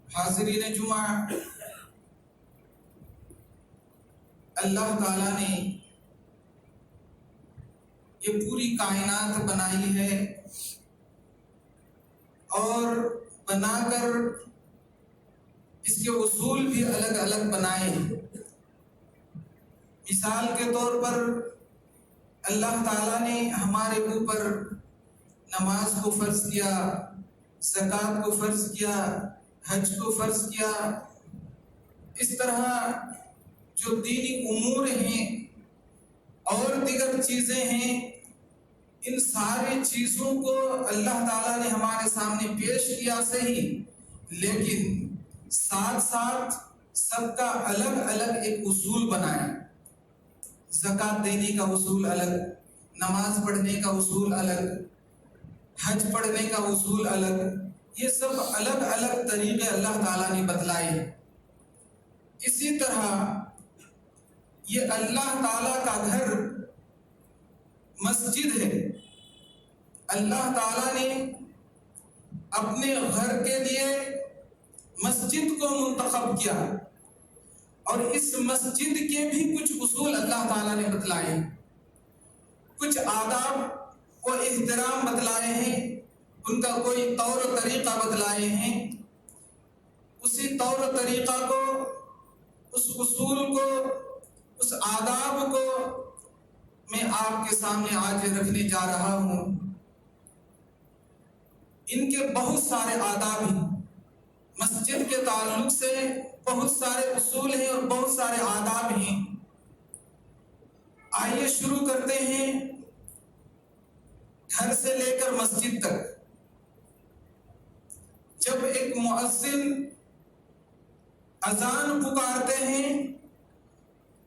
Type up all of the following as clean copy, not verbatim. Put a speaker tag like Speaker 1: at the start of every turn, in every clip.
Speaker 1: حاضرین جمعہ، اللہ تعالیٰ نے یہ پوری کائنات بنائی ہے اور بنا کر اس کے اصول بھی الگ الگ بنائے ہیں۔ مثال کے طور پر اللہ تعالیٰ نے ہمارے اوپر نماز کو فرض کیا، زکوٰۃ کو فرض کیا، حج کو فرض کیا۔ اس طرح جو دینی امور ہیں اور دیگر چیزیں ہیں، ان ساری چیزوں کو اللہ تعالیٰ نے ہمارے سامنے پیش کیا صحیح، لیکن ساتھ ساتھ سب کا الگ الگ ایک اصول بنایا۔ زکوٰۃ دینے کا اصول الگ، نماز پڑھنے کا اصول الگ، حج پڑھنے کا اصول الگ، یہ سب الگ الگ طریقے اللہ تعالیٰ نے بتلائے۔ اسی طرح یہ اللہ تعالیٰ کا گھر مسجد ہے۔ اللہ تعالیٰ نے اپنے گھر کے لیے مسجد کو منتخب کیا، اور اس مسجد کے بھی کچھ اصول اللہ تعالیٰ نے بتلائے، کچھ آداب و احترام بتلائے ہیں، ان کا کوئی طور و طریقہ بتلائے ہیں۔ اسی طور و طریقہ کو، اس اصول کو، اس آداب کو میں آپ کے سامنے آج رکھنے جا رہا ہوں۔ ان کے بہت سارے آداب ہیں، مسجد کے تعلق سے بہت سارے اصول ہیں اور بہت سارے آداب ہیں۔ آئیے شروع کرتے ہیں گھر سے لے کر مسجد تک۔ جب ایک مؤذن اذان پکارتے ہیں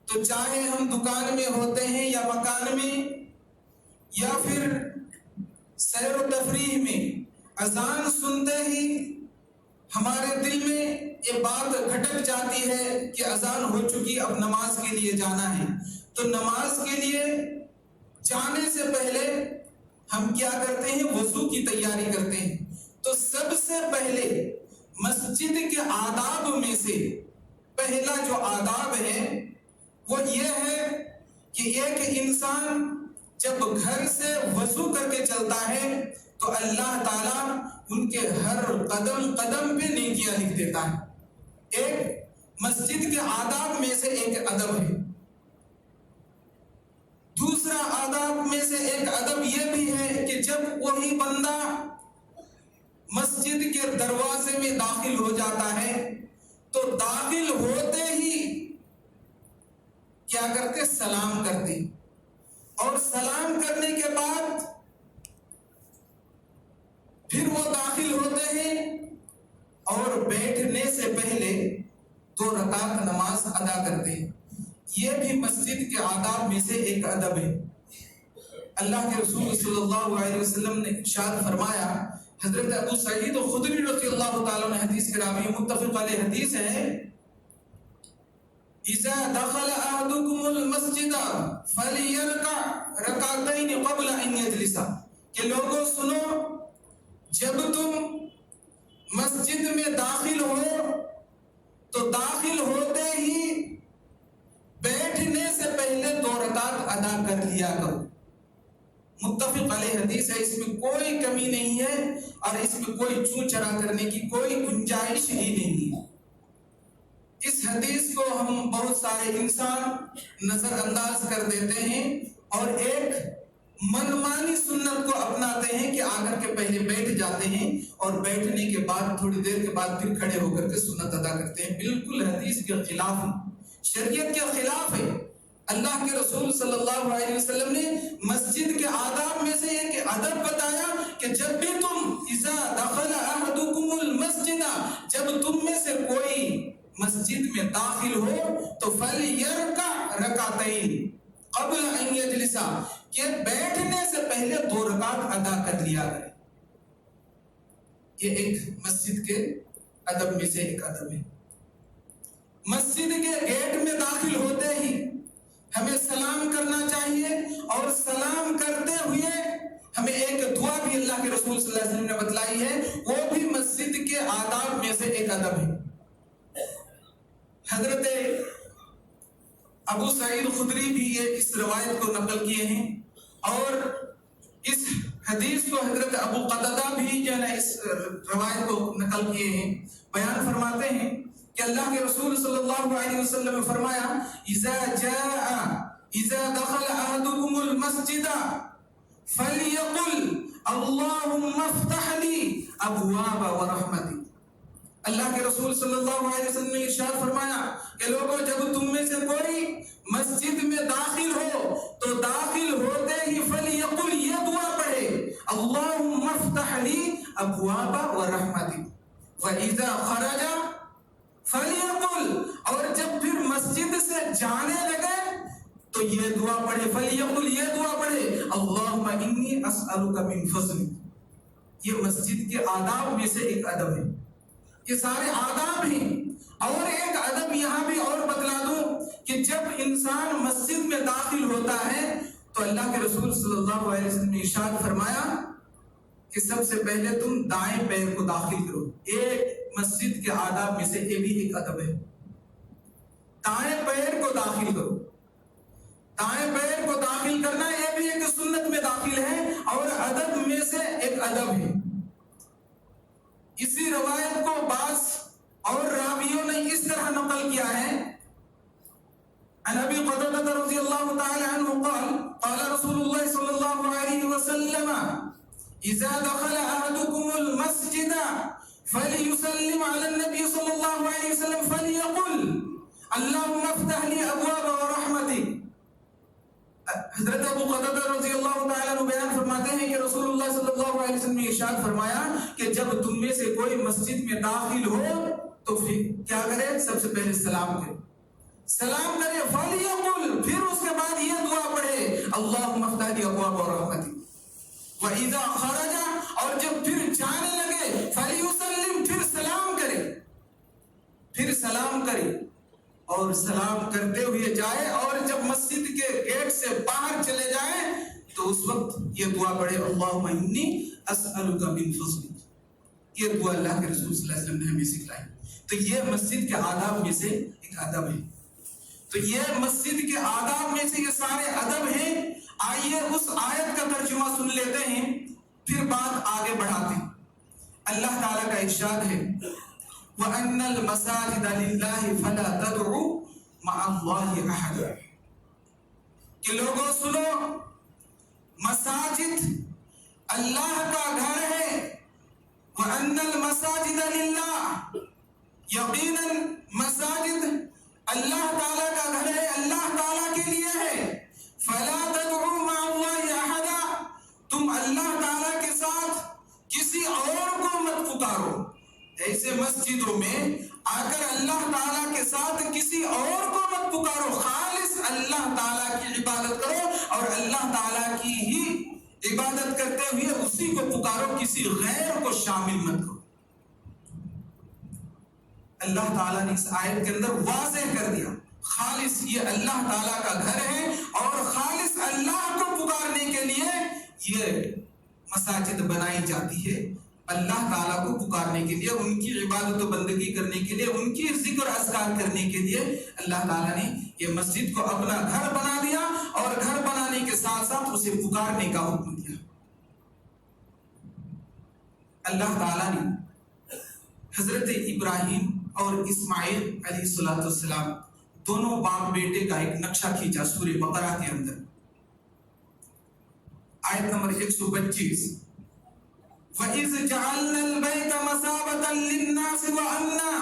Speaker 1: تو چاہے ہم دکان میں ہوتے ہیں یا مکان میں یا پھر سیر و تفریح میں، اذان سنتے ہی ہمارے دل میں یہ بات کھٹک جاتی ہے کہ اذان ہو چکی، اب نماز کے لیے جانا ہے۔ تو نماز کے لیے جانے سے پہلے ہم کیا کرتے ہیں؟ وضو کی تیاری کرتے ہیں۔ تو سب سے پہلے مسجد کے آداب میں سے پہلا جو آداب ہے وہ یہ ہے کہ ایک انسان جب گھر سے وضو کر کے چلتا ہے تو اللہ تعالیٰ ان کے ہر قدم قدم پہ نیکیاں لکھ دیتا ہے۔ ایک مسجد کے آداب میں سے ایک ادب ہے۔ دوسرا آداب میں سے ایک ادب یہ بھی ہے کہ جب وہی بندہ مسجد کے دروازے میں داخل ہو جاتا ہے تو داخل ہوتے ہی کیا کرتے؟ سلام کرتے، اور سلام کرنے کے بعد پھر وہ داخل ہوتے ہیں اور بیٹھنے سے پہلے 2 رکعت نماز ادا کرتے ہیں۔ یہ بھی مسجد کے آداب میں سے ایک ادب ہے۔ اللہ کے رسول صلی اللہ علیہ وسلم نے ارشاد فرمایا، حضرت ابو سعید خدری رضی اللہ تعالیٰ عنہ حدیث کے راوی، متفق علیہ حدیث ہے، اذا دخل احدكم المسجد فليركع ركعتين قبل ان يجلس، کہ لوگوں سنو، جب تم مسجد میں داخل ہو تو داخل ہوتے ہی بیٹھنے سے پہلے 2 رکعت ادا کر لیا کرو۔ متفق علیہ حدیث ہے، اس میں کوئی کمی نہیں ہے اور اس میں کوئی چوں چرا کرنے کی کوئی گنجائش ہی نہیں ہے۔ اس حدیث کو ہم بہت سارے انسان نظر انداز کر دیتے ہیں اور ایک منمانی سنت کو اپناتے ہیں کہ آگر کے پہلے بیٹھ جاتے ہیں اور بیٹھنے کے بعد تھوڑی دیر کے بعد پھر کھڑے ہو کر کے سنت ادا کرتے ہیں۔ بالکل حدیث کے خلاف ہے، شریعت کے خلاف ہے۔ اللہ کے رسول صلی اللہ علیہ وسلم نے مسجد کے آداب میں سے ایک ادب بتایا کہ جب بھی تم اذا دخل احدکم المسجد، جب تم میں سے کوئی مسجد میں داخل ہو تو فلیرکع رکعتین قبل ان یجلس، کہ بیٹھنے سے پہلے 2 رکعت ادا کر لیا کرے۔ یہ ایک مسجد کے ادب میں سے ایک ادب ہے۔ مسجد کے گیٹ میں داخل ہوتے ہی ہمیں سلام کرنا چاہیے، اور سلام کرتے ہوئے ہمیں ایک دعا بھی اللہ کے رسول صلی اللہ علیہ وسلم نے بتلائی ہے، وہ بھی مسجد کے آداب میں سے ایک ادب ہے۔ حضرت ابو سعید خدری بھی یہ اس روایت کو نقل کیے ہیں، اور اس حدیث کو حضرت ابو قتادہ بھی جو ہے اس روایت کو نقل کیے ہیں۔ بیان فرماتے ہیں کہ اللہ کے رسول صلی اللہ علیہ وسلم نے فرمایا، اذا دخل احدكم المسجد فليقل اللهم افتح لي ابواب ورحمتك۔ اللہ کے رسول صلی اللہ علیہ وسلم نے ارشاد فرمایا کہ لوگوں، جب تم میں سے کوئی مسجد میں داخل ہو تو داخل ہوتے ہی فلیقل، یہ دعا پڑھے، اللہم افتح لی ابواب ورحمتک، وَإِذَا خَرَجَ فلیقل، اور جب پھر مسجد سے جانے لگے تو یہ دعا پڑھے، فلیقل، یہ دعا پڑھے، اللہم انی اسألک من فضلک۔ یہ مسجد کے آداب میں سے ایک ادب ہے، یہ سارے آداب ہیں۔ اور ایک ادب یہاں بھی اور بتلا دوں کہ جب انسان مسجد میں داخل ہوتا ہے تو اللہ کے رسول صلی اللہ علیہ وسلم نے ارشاد فرمایا کہ سب سے پہلے تم دائیں پیر کو داخل کرو۔ ایک مسجد کے آداب میں سے یہ بھی ایک ادب ہے، دائیں پیر کو داخل کرو۔ دائیں پیر کو داخل کرنا یہ بھی ایک سنت میں داخل ہے اور ادب میں سے ایک ادب ہے۔ اسی روایت کو بعض اور راویوں نے اس طرح نقل کیا ہے، عن ابی قتادہ رضی اللہ تعالی عنہ قال قال رسول اللہ صلی اللہ علیہ وسلم اذا دخل احدكم المسجد فليسلم على النبي صلی اللہ علیہ وسلم فليقل اللهم افتح لي ابواب ورحمتك۔ حضرت ابو قتادہ رضی اللہ تعالی عنہ بیان فرماتے ہیں کہ رسول اللہ صلی اللہ علیہ وسلم نے ارشاد فرمایا کہ جب تم میں سے کوئی مسجد میں داخل ہو تو پھر کیا کرے؟ سب سے پہلے سلام کرے، سلام کرے، فلیقل، پھر اس کے بعد یہ دعا پڑھے، اللہم افتح لی ابواب رحمتک، وَإِذَا خَرَجَ، اور جب پھر جانے لگے، فَلْيُسَلِّمْ، پھر سلام کرے، پھر سلام کرے اور سلام کرتے ہوئے جائے، اور جب مسجد کے گیٹ سے باہر چلے جائیں تو اس وقت یہ دعا پڑھے، اللہم انی اسألک من فضلک۔ یہ دعا اللہ کے رسول صلی اللہ علیہ وسلم نے ہمیں سکھلائی۔ تو یہ مسجد کے آداب میں سے ایک ادب ہے۔ تو یہ مسجد کے آداب میں سے یہ سارے ادب ہیں۔ آئیے اس آیت کا ترجمہ سن لیتے ہیں، پھر بات آگے بڑھاتے ہیں۔ اللہ تعالیٰ کا ارشاد ہے، وَأَنَّ الْمَسَاجِدَ لِلَّهِ فَلَا تَدْعُوا مَعَ اللَّهِ أَحَدًا، کہ لوگوں سنو، مساجد اللہ کا گھر ہے، وَأَنَّ الْمَسَاجِدَ لِلَّهِ، یقیناً مساجد اللہ تعالیٰ کا گھر ہے، اللہ تعالیٰ کے لیے ہے، فَلَا تَدْعُوا مَعَ اللَّهِ أَحَدًا، تم اللہ تعالیٰ کے ساتھ کسی اور کو مت پکارو۔ ایسے مسجدوں میں آ کر اللہ تعالیٰ کے ساتھ کسی اور کو مت پکارو، خالص اللہ تعالیٰ کی عبادت کرو، اور اللہ تعالیٰ کی ہی عبادت کرتے ہوئے اسی کو پکارو، کسی غیر کو شامل مت کرو۔ اللہ تعالیٰ نے اس آیت کے اندر واضح کر دیا، خالص یہ اللہ تعالیٰ کا گھر ہے، اور خالص اللہ کو پکارنے کے لیے یہ مساجد بنائی جاتی ہے، اللہ تعالیٰ کو پکارنے کے لیے، ان کی عبادت و بندگی کرنے کے لیے، ان کی ذکر اذکار کرنے کے لیے اللہ تعالیٰ نے یہ مسجد کو اپنا گھر بنا دیا، اور گھر بنانے کے ساتھ ساتھ اسے پکارنے کا حکم دیا۔ اللہ تعالیٰ نے حضرت ابراہیم اور اسماعیل علیہ السلام دونوں باپ بیٹے کا ایک نقشہ کھینچا سورہ بقرہ کے اندر، آیت نمبر 125، وَإِذْ جَعَلْنَا الْبَيْتَ مَثَابَةً لِلنَّاسِ وَأَمْنًا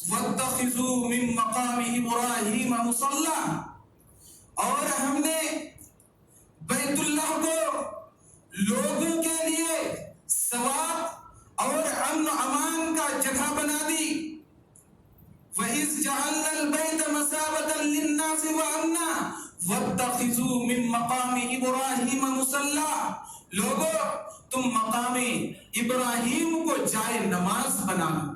Speaker 1: وَاتَّخِذُوا مِن مَّقَامِ إِبْرَاهِيمَ مُصَلًّى، اور ہم نے بیت اللہ کو لوگوں کے لیے ثواب اور امن و امان کا جگہ بنا دی۔ وَإِذْ جَعَلْنَا الْبَيْتَ مَثَابَةً لِلنَّاسِ وَأَمْنًا وَاتَّخِذُوا مِن مَّقَامِ إِبْرَاهِيمَ مُصَلًّى، لوگوں تم مقام ابراہیم کو جائے نماز بنا لو۔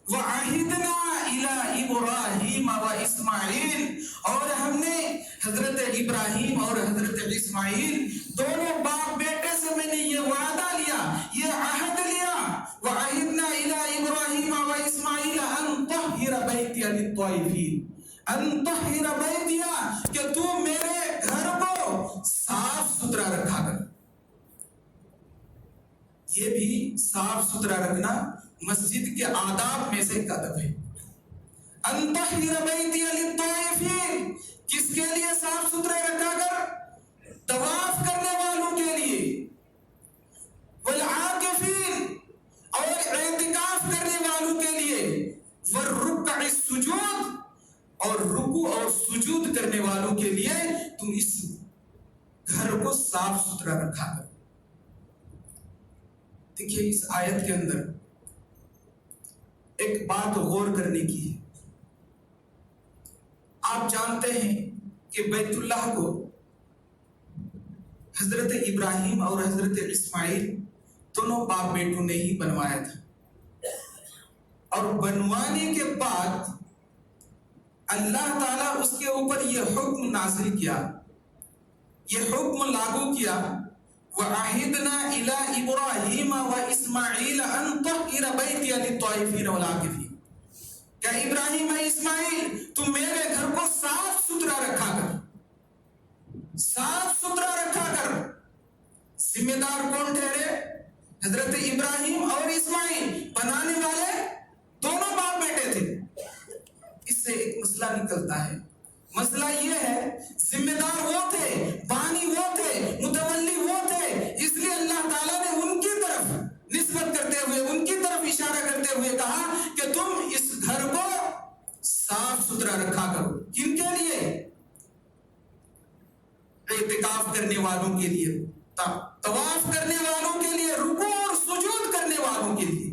Speaker 1: وَعَهِدْنَا الی ابراہیم و اسماعیل، اور ہم نے حضرت ابراہیم اور حضرت اسماعیل دونوں باپ بیٹے سے میں نے یہ وعدہ لیا، یہ عہد لیا، وعہدنا الی ابراہیم و اسماعیل ان طہر بیتی للطائفین، ان طہر بیتی، کہ تو میرے گھر کو صاف ستھرا رکھا کر۔ یہ بھی صاف ستھرا رکھنا مسجد کے آداب میں سے ایک ادب ہے۔ ان طہر بیتی للطائفین، کس کے لیے صاف ستھرا رکھا کر؟ طواف کرنے والوں کے لیے، والعاکفین، اور اعتکاف کرنے والوں کے لیے، والرکع السجود، اور رکوع اور سجود کرنے والوں کے لیے تم اس گھر کو صاف ستھرا رکھا کر۔ دیکھیے اس آیت کے اندر ایک بات غور کرنے کی ہے۔ آپ جانتے ہیں کہ بیت اللہ کو حضرت ابراہیم اور حضرت اسماعیل دونوں باپ بیٹوں نے ہی بنوایا تھا، اور بنوانے کے بعد اللہ تعالیٰ اس کے اوپر یہ حکم نازل کیا، یہ حکم لاگو کیا، وَعَهِدْنَا إِلَىٰ إِبْرَاهِيمَ وَإِسْمَاعِيلَ أَن طَهِّرَ بَيْتِيَ لِلطَّائِفِينَ وَالْعَاكِفِينَ، کہ ابراہیم اور اسماعیل تم میرے گھر کو صاف ستھرا رکھا کر، صاف ستھرا رکھا کر۔ ذمہ دار کون ٹھہرے؟ حضرت ابراہیم اور اسماعیل، بنانے والے دونوں باپ بیٹے تھے۔ اس سے ایک مسئلہ نکلتا ہے، مسئلہ یہ ہے ذمہ دار وہ تھے، بانی وہ تھے، متولی وہ تھے، اس لیے اللہ تعالیٰ نے ان کی طرف نسبت کرتے ہوئے، ان کی طرف اشارہ کرتے ہوئے کہا کہ تم اس گھر کو صاف ستھرا رکھا کرو۔ کن کے لیے؟ اعتکاف کرنے والوں کے لیے، طواف کرنے والوں کے لیے، رکوع اور سجود کرنے والوں کے لیے۔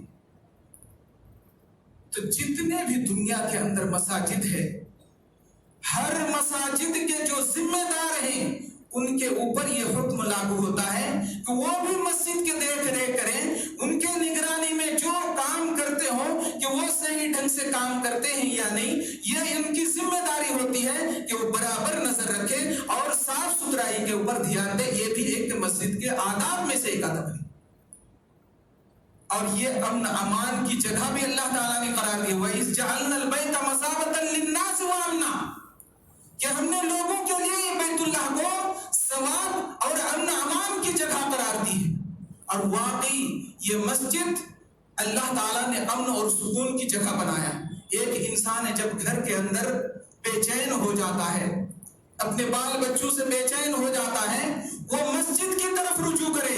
Speaker 1: تو جتنے بھی دنیا کے اندر مساجد ہے، ہر مساجد کے جو ذمہ دار ہیں ان کے اوپر یہ حکم لاگو ہوتا ہے کہ وہ بھی مسجد کے دیکھ ریکھ کریں، ان کے نگرانی میں جو کام کرتے ہوں کہ وہ صحیح ڈھنگ سے کام کرتے ہیں یا نہیں، یہ ان کی ذمہ داری ہوتی ہے کہ وہ برابر نظر رکھیں اور صاف ستھرائی کے اوپر دھیان دیں۔ یہ بھی ایک مسجد کے آداب میں سے ایک ادب ہے، اور یہ امن امان کی جگہ بھی اللہ تعالیٰ نے قرار دی۔ وَإِذْ جَعَلْنَا الْبَيْتَ مَثَابَةً لِلنَّاسِ وَأَمْنًا، کہ ہم نے لوگوں کے لیے یہ بیت اللہ کو ثواب اور امن امان کی جگہ قرار دی ہے۔ اور واقعی یہ مسجد اللہ تعالیٰ نے امن اور سکون کی جگہ بنایا۔ ایک انسان ہے جب گھر کے اندر بے چین ہو جاتا ہے، اپنے بال بچوں سے بے چین ہو جاتا ہے، وہ مسجد کی طرف رجوع کرے،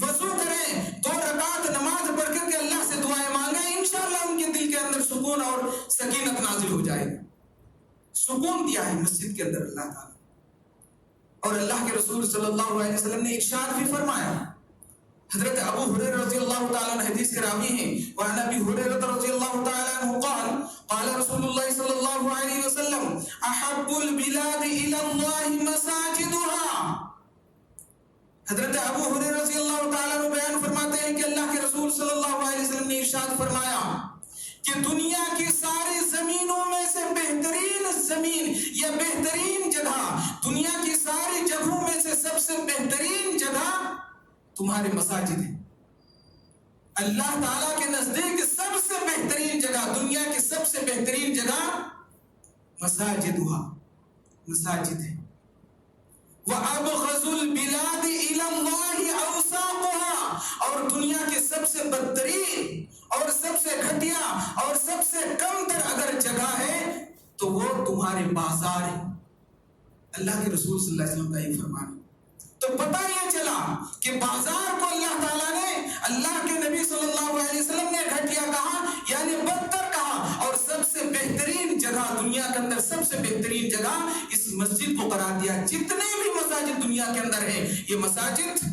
Speaker 1: وضو کرے، 2 رکعت نماز پڑھ کر کے اللہ سے دعائیں مانگے، انشاءاللہ ان کے دل کے اندر سکون اور سکینت نازل ہو جائے گا۔ سکون دیا ہے مسجد کے اندر اللہ تعالیٰ۔ اور اللہ کے رسول صلی اللہ علیہ وسلم نے ارشاد بھی فرمایا، حضرت ابو ہریرہ رضی اللہ تعالیٰ عنہ حدیث کے راوی ہیں، وعن ابی ہریرہ رضی اللہ تعالیٰ عنہ قال قال رسول اللہ صلی اللہ علیہ وسلم احب البلاد الى اللہ مساجدها۔ حضرت ابو ہریرہ رضی اللہ تعالیٰ عنہ بیان فرماتے ہیں کہ اللہ کے رسول صلی اللہ علیہ وسلم نے ارشاد فرمایا کہ دنیا کی ساری زمینوں میں سے بہترین زمین یا بہترین جگہ، دنیا کی ساری جگہوں میں سے سب سے بہترین جگہ تمہارے مساجد ہیں۔ اللہ تعالیٰ کے نزدیک سب سے بہترین جگہ، دنیا کی سب سے بہترین جگہ مساجد ہے۔ وَأَبْغَضُ الْبِلَادِ إِلَى اللَّهِ أَوْسَاطُهَا، اور دنیا کے سب سے بدترین اور سب سے گھٹیا اور سب سے کم تر اگر جگہ ہے تو وہ تمہارے بازار ہیں۔ اللہ کے رسول صلی اللہ علیہ وسلم کا یہ فرمان ہے۔ تو پتہ یہ چلا کہ بازار کو اللہ تعالیٰ نے، اللہ کے نبی صلی اللہ علیہ وسلم نے گھٹیا کہا، یعنی بدتر کہا، اور سب سے بہترین جگہ دنیا کے اندر، سب سے بہترین جگہ اس مسجد کو قرار دیا۔ جتنے بھی مساجد دنیا کے اندر ہیں، یہ مساجد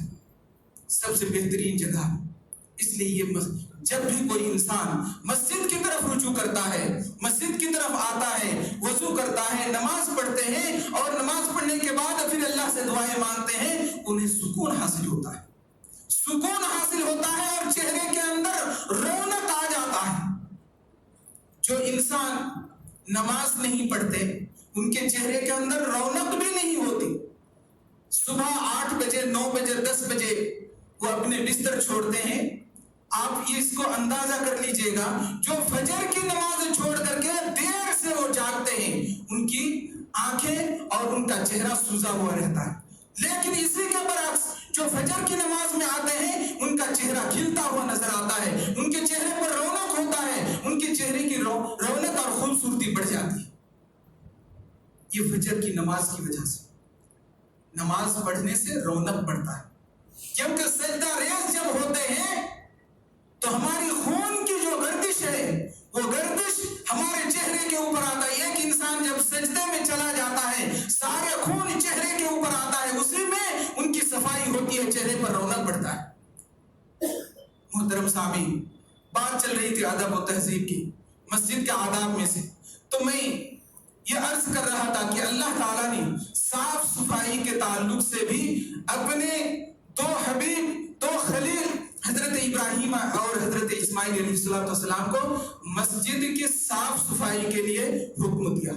Speaker 1: سب سے بہترین جگہ، اس لیے یہ جب بھی کوئی انسان مسجد کی طرف رجوع کرتا ہے، مسجد کی طرف آتا ہے، وضو کرتا ہے، نماز پڑھتے ہیں، اور نماز پڑھنے کے بعد پھر اللہ سے دعائیں مانگتے ہیں، انہیں سکون حاصل ہوتا ہے، سکون حاصل ہوتا ہے، اور چہرے کے اندر رونق آ جاتا ہے۔ جو انسان نماز نہیں پڑھتے ان کے چہرے کے اندر رونق بھی نہیں ہوتی. صبح 8 بجے 9 بجے 10 بجے وہ اپنے بستر چھوڑتے ہیں. آپ اس کو اندازہ کر لیجئے گا جو فجر کی نماز چھوڑ کر کے دیر سے وہ جاگتے ہیں ان کی آنکھیں اور ان کا چہرہ سوزا ہوا رہتا ہے. لیکن اسی کے برعکس جو فجر کی نماز میں آتے ہیں ان کا چہرہ کھلتا ہوا نظر آتا ہے, ان کے چہرے پر رونق ہوتا ہے, ان کے چہرے کی رونق اور خوبصورتی بڑھ جاتی ہے. یہ فجر کی نماز کی وجہ سے, نماز پڑھنے سے رونق بڑھتا ہے. کیونکہ سجدہ ریز جب ہوتے ہیں تو ہماری خون کی جو گردش ہے وہ گردش ہمارے چہرے کے اوپر آتا ہے. ایک انسان جب سجدے میں چلا جاتا ہے سارے خون چہرے کے اوپر آتا ہے, اسی میں ان کی صفائی ہوتی ہے, چہرے پر رونق بڑھتا ہے. محترم سامعین, بات چل رہی تھی ادب و تہذیب کی, مسجد کے آداب میں سے, تو میں یہ عرض کر رہا تھا کہ اللہ تعالیٰ نے صاف صفائی کے تعلق سے بھی اپنے دو حبیب, دو خلیل حضرت ابراہیم اور حضرت اسماعیل علیہ السلام کو مسجد کی صاف صفائی کے لیے حکم دیا.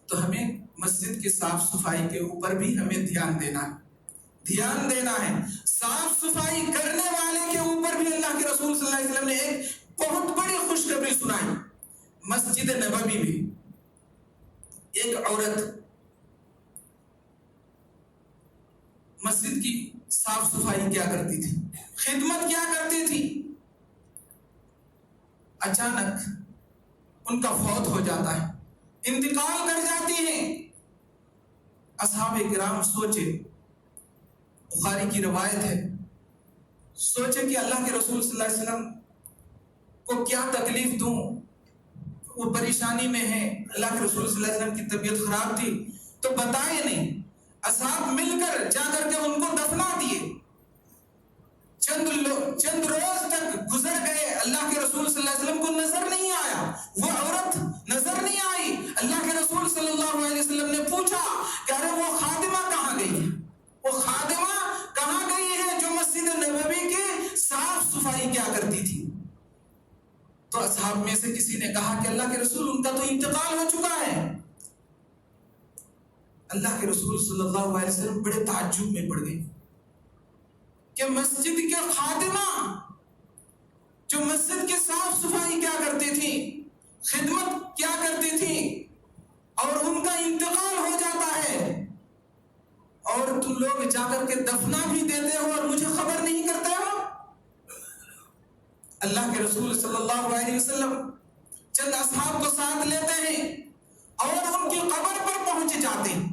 Speaker 1: تو ہمیں مسجد کی صاف صفائی کے اوپر بھی ہمیں دھیان دینا ہے. صاف صفائی کرنے والے کے اوپر بھی اللہ کے رسول صلی اللہ علیہ وسلم نے ایک بہت بڑی خوشخبری سنائی. مسجد نبوی میں ایک عورت مسجد کی صاف صفائی کیا کرتی تھی, خدمت کیا کرتی تھی. اچانک ان کا فوت ہو جاتا ہے, انتقال کر جاتی ہیں. اصحاب کرام سوچے, بخاری کی روایت ہے, سوچے کہ اللہ کے رسول صلی اللہ علیہ وسلم کو کیا تکلیف دوں, وہ پریشانی میں ہیں. اللہ کے رسول صلی اللہ علیہ وسلم کی طبیعت خراب تھی تو بتائے نہیں. اصحاب مل کر جا کر کے ان کو دفنا دیے. چند روز تک گزر گئے, اللہ کے رسول صلی اللہ علیہ وسلم کو نظر نہیں آیا, وہ عورت نظر نہیں آئی. اللہ کے رسول صلی اللہ علیہ وسلم نے پوچھا کہ ارے وہ خادمہ کہاں گئی ہے, وہ خادمہ کہاں گئی ہے جو مسجد نبوی کی صاف صفائی کیا کرتی تھی. تو اصحاب میں سے کسی نے کہا کہ اللہ کے رسول ان کا تو انتقال ہو چکا ہے. اللہ کے رسول صلی اللہ علیہ وسلم بڑے تعجب میں پڑ گئے کہ مسجد کے خادمہ جو مسجد کی صاف صفائی کیا کرتی تھی, خدمت کیا کرتی تھی, اور ان کا انتقال ہو جاتا ہے اور تم لوگ جا کر کے دفنا بھی دیتے ہو اور مجھے خبر نہیں کرتے ہو. اللہ کے رسول صلی اللہ علیہ وسلم چند اصحاب کو ساتھ لیتے ہیں اور ان کی قبر پر پہنچ جاتے ہیں.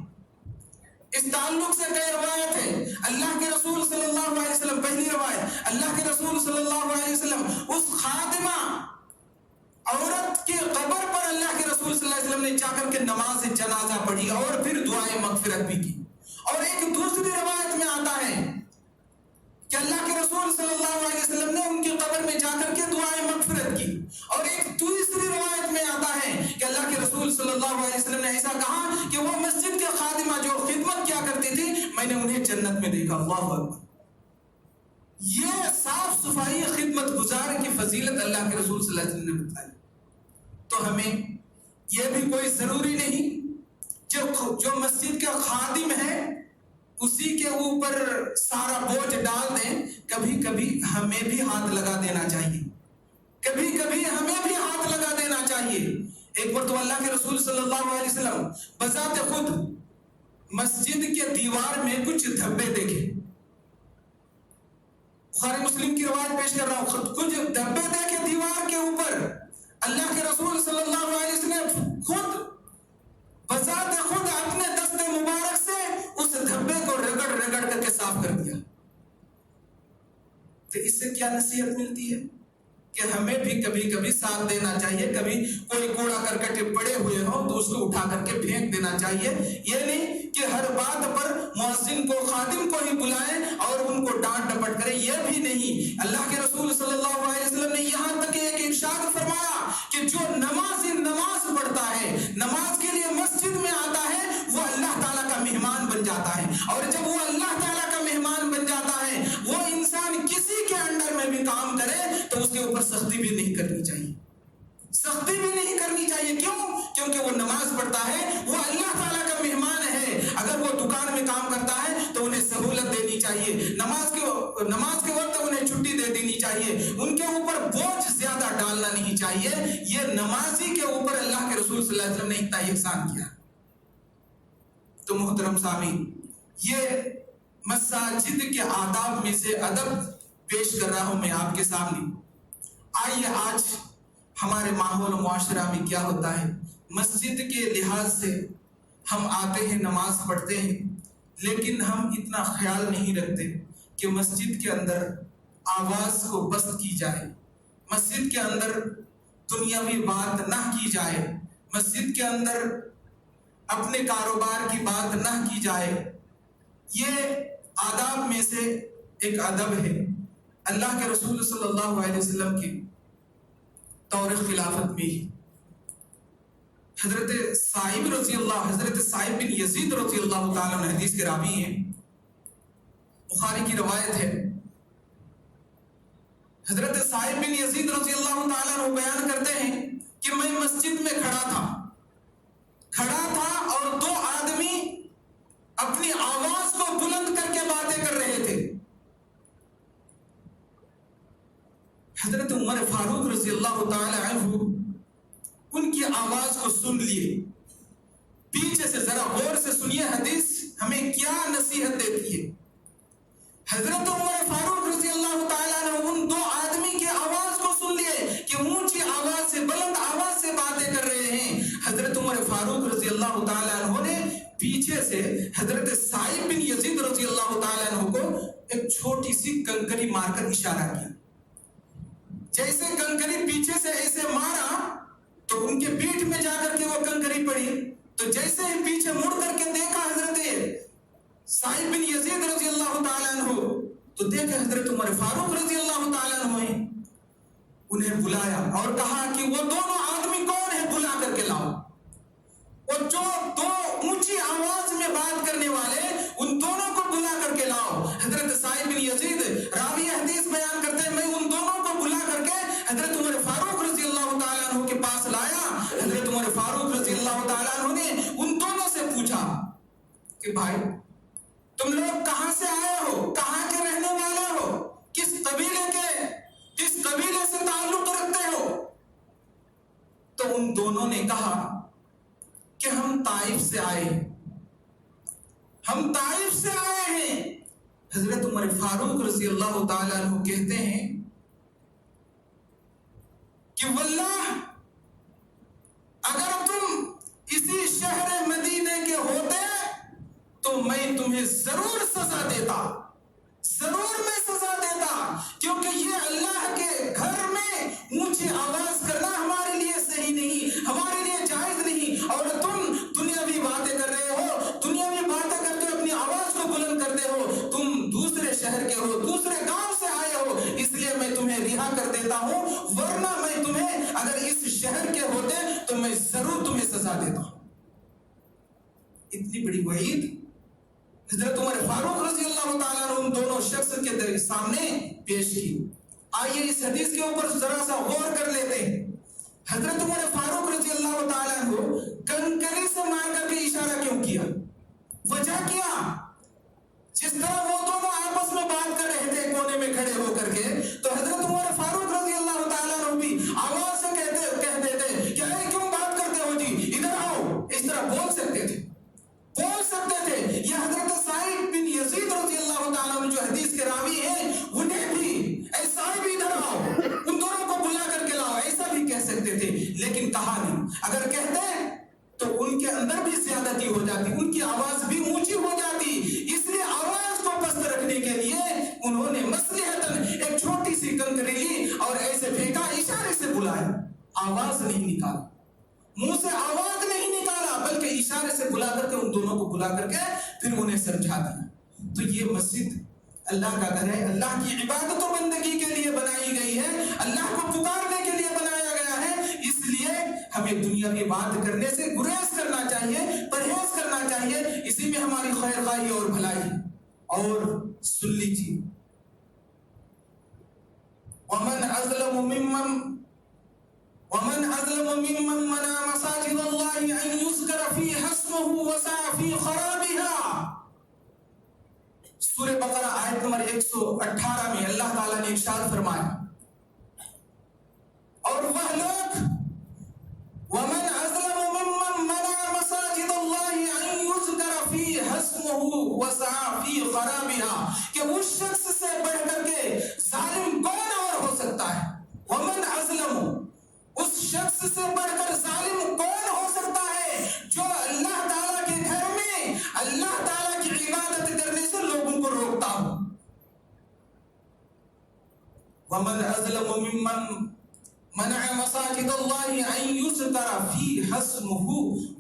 Speaker 1: اس تعلق سے کئی روایت ہے. اللہ کے رسول صلی اللہ علیہ وسلم, پہلی روایت, اللہ کے رسول صلی اللہ علیہ وسلم اس خادمہ عورت کی قبر پر اللہ کے رسول صلی اللہ علیہ وسلم نے جا کر کے نماز جنازہ پڑھی اور پھر دعائے مغفرت بھی کی. اور ایک دوسری روایت میں آتا ہے کہ اللہ کے رسول صلی اللہ علیہ وسلم نے ان کی قبر میں جا کر کے دعائے مغفرت کی. اور ایک تیسری روایت میں آتا ہے کہ اللہ کے رسول صلی اللہ علیہ وسلم نے ایسا کہا کہ وہ مسجد کے خادمہ جو خدمت کیا کرتی تھی میں نے انہیں جنت میں دیکھا. اللہ اکبر. یہ صاف صفائی خدمت گزار کی فضیلت اللہ کے رسول صلی اللہ علیہ وسلم نے بتائی. تو ہمیں یہ بھی کوئی ضروری نہیں جو مسجد کا خادم ہے اسی کے اوپر سارا بوجھ ڈال دیں. کبھی کبھی ہمیں بھی ہاتھ لگا دینا چاہیے, کبھی کبھی ہمیں بھی ہاتھ لگا دینا چاہیے. ایک بار تو اللہ کے رسول صلی اللہ علیہ وسلم بذات خود مسجد کے دیوار میں کچھ دھبے دیکھے. بخاری مسلم کی روایت پیش کر رہا ہوں. کچھ دھبے دیکھے دیوار کے اوپر. اللہ کے رسول صلی اللہ علیہ وسلم خود بذات خود اپنے دست مبارک سے اس دھبے کو رگڑ کر کے صاف کر دیا. تو اس سے کیا نصیحت ملتی ہے کہ ہمیں بھی کبھی کبھی ساتھ دینا چاہیے. کبھی کوئی کوڑا کرکٹ پڑے ہوئے ہو تو اس کو اٹھا کر کے پھینک دینا چاہیے. یہ نہیں کہ ہر بات پر مؤذن کو, خادم کو ہی بلائیں اور ان کو ڈانٹ ڈپٹ کریں, یہ بھی نہیں. اللہ کے رسول صلی اللہ علیہ وسلم نے یہاں تک ایک ارشاد فرمایا کہ جو نماز پڑھتا ہے, نماز کے لیے مسجد میں آتا ہے, وہ اللہ تعالیٰ کا مہمان بن جاتا ہے. اور جب وہ اللہ تعالیٰ کا مہمان بن جاتا ہے, وہ انسان کسی کے انڈر میں بھی کام کرے تو اس کے اوپر سختی بھی نہیں کرنی چاہیے. سختی ہے وہ اللہ تعالیٰ کا مہمان ہے. اگر وہ دکان میں کام کرتا ہے تو انہیں سہولت دینی چاہیے, نماز کے وقت انہیں چھٹی دے دینی چاہیے, ان کے اوپر بوجھ زیادہ ڈالنا نہیں چاہیے. یہ نمازی کے اوپر اللہ کے رسول صلی اللہ علیہ وسلم نے اتنا احسان کیا. تو محترم سامعین, یہ مساجد کے آداب میں سے ادب پیش کر رہا ہوں میں آپ کے سامنے. آئیے آج ہمارے ماحول و معاشرہ میں کیا ہوتا ہے. مسجد کے لحاظ سے ہم آتے ہیں, نماز پڑھتے ہیں, لیکن ہم اتنا خیال نہیں رکھتے کہ مسجد کے اندر آواز کو بست کی جائے, مسجد کے اندر دنیاوی بات نہ کی جائے, مسجد کے اندر اپنے کاروبار کی بات نہ کی جائے. یہ آداب میں سے ایک ادب ہے. اللہ کے رسول صلی اللہ علیہ وسلم کی دور خلافت میں ہی حضرت صائب بن یزید رضی اللہ تعالیٰ عنہ حدیث کے راوی ہیں, بخاری کی روایت ہے. حضرت صائب بن یزید رضی اللہ تعالیٰ عنہ بیان کرتے ہیں کہ میں مسجد میں کھڑا تھا اور دو آدمی اپنی آواز کو بلند کر کے باتیں کر رہے تھے. حضرت عمر فاروق رضی اللہ تعالی عنہ ان کی آواز کو سن لیے. پیچھے سے ذرا غور سے سنیے, حدیث ہمیں کیا نصیحت دیتی ہے. حضرت عمر فاروق رضی اللہ تعالی عنہ ان دو آدمی کی آواز کو سن لیے کہ اونچی آواز سے, بلند آواز سے باتیں کر رہے ہیں. حضرت عمر فاروق رضی اللہ تعالی عنہ نے پیچھے سے حضرت صائب بن یزید رضی اللہ تعالی عنہ کو ایک چھوٹی سی کنکری مار کر اشارہ کیا. جیسے کنکری پیچھے سے ایسے مارا تو ان کے پیٹھ میں جا کر کے وہ کنکری پڑی. تو جیسے ہی پیچھے مڑ کر کے دیکھا حضرت صائب بن یزید رضی اللہ تعالی عنہ تو دیکھے حضرت عمر فاروق رضی اللہ تعالی عنہ ہیں. انہیں بلایا اور کہا کہ وہ دونوں آدمی کون ہیں, بلا کر کے لاؤ. اور جو دو اونچی آواز میں بات کرنے والے ان دونوں کو بلا کر کے لاؤ. حضرت صائب بن یزید راوی حدیث بیان کرتے ہیں, میں ان دونوں کو بلا کر کے حضرت عمر فاروق رضی اللہ تعالیٰ عنہ کے پاس لایا. حضرت عمر فاروق رضی اللہ تعالیٰ عنہ نے ان دونوں سے پوچھا کہ بھائی تم لوگ کہاں سے آئے ہو, کہاں کے رہنے والے ہو, کس قبیلے سے تعلق رکھتے ہو. تو ان دونوں نے کہا کہ ہم طائف سے آئے ہیں. حضرت عمر فاروق رضی اللہ تعالی عنہ کہتے ہیں کہ واللہ اگر تم اسی شہر مدینے کے ہوتے تو میں تمہیں ضرور سزا دیتا, کیونکہ یہ اللہ کے گھر میں اونچی آواز کرنا ہمارے لیے صحیح نہیں, ہمارے لیے جائز نہیں. اور تم دنیاوی باتیں کر رہے ہو, دنیاوی باتیں کر کے اپنی آواز کو بلند کرتے ہو. تم دوسرے شہر کے ہو, دوسرے گاؤں سے آئے ہو, اس لیے میں تمہیں رہا کر دیتا ہوں, ورنہ میں تمہیں اگر اس شہر کے ہوتے تو میں ضرور تمہیں سزا دیتا ہوں. اتنی بڑی وعید حضرت عمر فاروق رضی اللہ تعالیٰ عنہ ان دونوں شخص کے سامنے پیش کی. آئیے اس حدیث کے اوپر ذرا سا غور کر لیتے ہیں. حضرت عمر فاروق رضی اللہ تعالیٰ عنہ کنکری سے مار کر کے اشارہ کیوں کیا, وجہ کیا؟ جس طرح وہ دونوں آپس میں بات کر رہے تھے کونے میں کھڑے ہو کر کے, تو حضرت عمر فاروق رضی اللہ تعالیٰ عنہ بھی آواز سے کہہ دیتے کہ اے کیوں بات کرتے ہو جی, ادھر آؤ. اس طرح بول سکتے تھے. یہ حضرت صائب بن یزید رضی اللہ تعالیٰ عنہ جو حدیث کے راوی ہیں انہیں بھی اے صائب ادھر آؤ, ان دونوں کو بلا کر کے لاؤ, ایسا بھی کہہ سکتے تھے, لیکن کہا نہیں. اگر کہتے تو ان کے اندر بھی زیادتی ہو جاتی, ان کی آواز بھی اونچی ہو جاتی. اس لیے آواز کو پست رکھنے کے لیے انہوں نے مصلحتاً ایک چھوٹی سی کنکری لی اور ایسے پھینکا, اشارے سے بلایا, آواز نہیں نکالا, منہ سے آواز نہیں نکالا, بلکہ اشارے سے بلا کر کے ان دونوں کو بلا کر کے پھر انہیں سمجھا دیا. تو یہ مسجد اللہ کا گھر ہے, اللہ کی عبادت و بندگی کے لیے بنائی گئی ہے, اللہ کو پکارنے کے لیے بنایا گیا ہے. اس لیے ہمیں دنیا کی بات کرنے سے گریز کرنا چاہیے, پرہیز کرنا چاہیے. اسی میں ہماری خیر خواہی اور بھلائی. اور سن لیجیے, ومن أظلم ممن منع مساجد الله الله أن يذكر فيها اسمه وسعى في خرابها. سورہ بقرہ آیت نمبر 118 میں اللہ تعالیٰ نے ارشاد فرمایا، اور وہ لوگ وَمَنْ أَظْلَمُ مِمَّنْ مَنَعَ مَسَاجِدَ اللَّهِ أَنْ يُذْكَرَ فِيهَا اسْمُهُ وَسَعَى فِي خَرَابِهَا، کہ اس شخص سے بڑھ کر کے ظالم کون اور ہو سکتا ہے؟ وَمَنْ أَظْلَمُ، اس شخص سے بڑھ کر ظالم کون ہو سکتا ہے جو اللہ تعالیٰ کے گھر میں اللہ تعالیٰ کی عبادت کرنے سے لوگوں کو روکتا ہو. وَمَنْ أَظْلَمُ مِمَّنْ منع مساجد اللہ ان یذکر فیہا اسمہ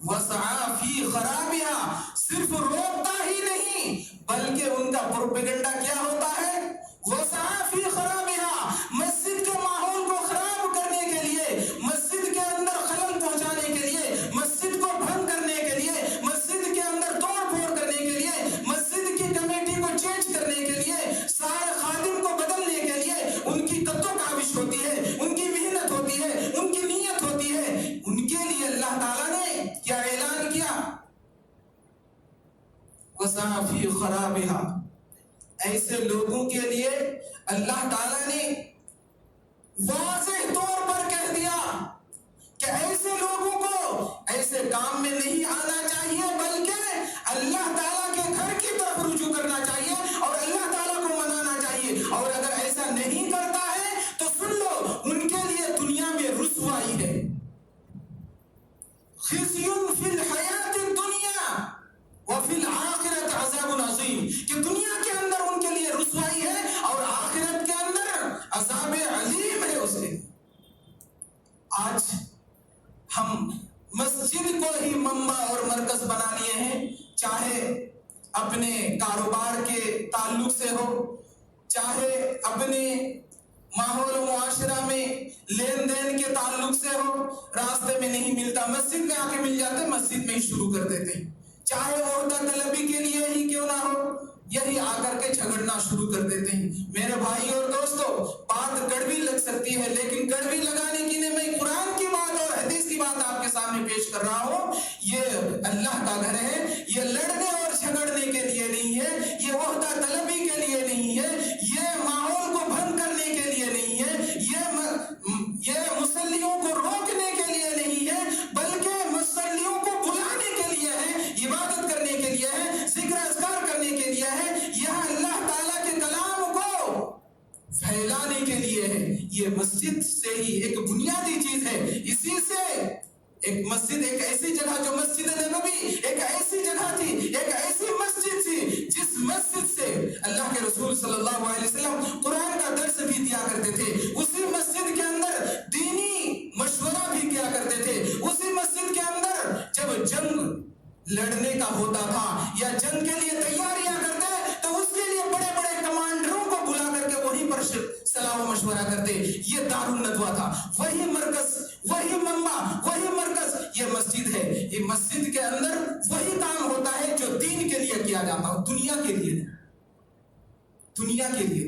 Speaker 1: وسعی فی خرابها، صرف روکتا ہی نہیں بلکہ ان کا پروپیگنڈا کیا ہوتا ہے؟ وسعی فی خرابها، مسجد کے ماحول کو خراب کرنے کے لیے، مسجد کے اندر خلل پہنچانے کے لیے، مسجد کو بھنگ کرنے کے لیے، مسجد کے اندر توڑ پھوڑ کرنے کے لیے، مسجد کی کمیٹی کو چینج کرنے کے لیے، سارے خادم کو بدلنے کے لیے ان کی قدو کاوش ہوتی ہے، ان کی محنت ہوتی ہے، ان کی نیت ہوتی ہے. ان کے لیے اللہ تعالیٰ نے کیا اعلان کیا؟ وَسَعَى فِي خَرَابِهَا، ایسے لوگوں کے لیے اللہ تعالیٰ نے واضح طور پر کہہ دیا کہ ایسے لوگوں کو ایسے کام میں نہیں آنا چاہیے بلکہ اللہ تعالیٰ کے گھر کی طرف رجوع کرنا چاہیے اور اللہ تعالیٰ کو منانا چاہیے. اور اگر ایسا نہیں کرتا ہے تو سن لو، ان کے لیے دنیا میں رسوائی ہے. خزي في الحیات الدنیا وفی الآخرۃ عذاب عظیم، کہ دنیا کے اندر ان کے لیے رسوائی ہے اور آخرت کے اندر عذاب عظیم ہے اس کے. آج ہم مسجد کو ہی منبع اور مرکز بنا لیے ہیں، چاہے اپنے کاروبار کے تعلق سے ہو، چاہے اپنے ماحول و معاشرہ میں لین دین کے تعلق سے ہو. راستے میں نہیں ملتا، مسجد میں آ کے مل جاتے، مسجد میں ہی شروع کر دیتے ہیں. چاہے عہدہ طلبی کے لیے ہی کیوں نہ ہو، یہی آ کر کے جھگڑنا شروع کر دیتے ہیں. میرے بھائی اور دوستو، بات کڑوی لگ سکتی ہے لیکن کڑوی لگانے کی نہیں، میں قرآن کی بات اور حدیث کی بات آپ کے سامنے پیش کر رہا ہوں. یہ اللہ کا گھر ہے، یہ لڑنے اور جھگڑنے کے لیے نہیں ہے، یہ عہدہ طلبی کے لیے نہیں ہے، یہ ماحول کو بھنگ کرنے کے لیے نہیں ہے، یہ مصلیوں کو روکنے کے لیے نہیں ہے بلکہ مصلیوں کو بلانے کے لیے ہے، عبادت کرنے کے لیے ہے، ذکر اذکار کرنے کے لیے ہے. یہاں اللہ تعالیٰ کے کلام کو پھیلانے کے لیے ہے. یہ مسجد سے ہی ایک بنیادی چیز ہے. اسی سے ایک مسجد، ایک ایسی جگہ جو مسجد نبوی، ایک ایسی جگہ تھی، ایک ایسی مسجد تھی جس مسجد سے اللہ کے رسول صلی اللہ علیہ وسلم قرآن کا درس بھی دیا کرتے تھے. اسی مسجد کے اندر دینی مشورہ بھی کیا کرتے تھے. اسی مسجد کے اندر جب جنگ لڑنے کا ہوتا تھا یا جنگ کے لیے تیاریاں کرتے تو اس کے لیے بڑے بڑے کمانڈروں کو بلا کر کے وہیں پر صلاح و مشورہ کرتے. یہ دار الندوہ تھا، وہی مرکز، وہی منبع، وہی مرکز یہ مسجد ہے. یہ مسجد کے اندر وہی کام ہوتا ہے جو دین کے لیے کیا جاتا ہو، دنیا کے لیے نہیں، دنیا کے لیے.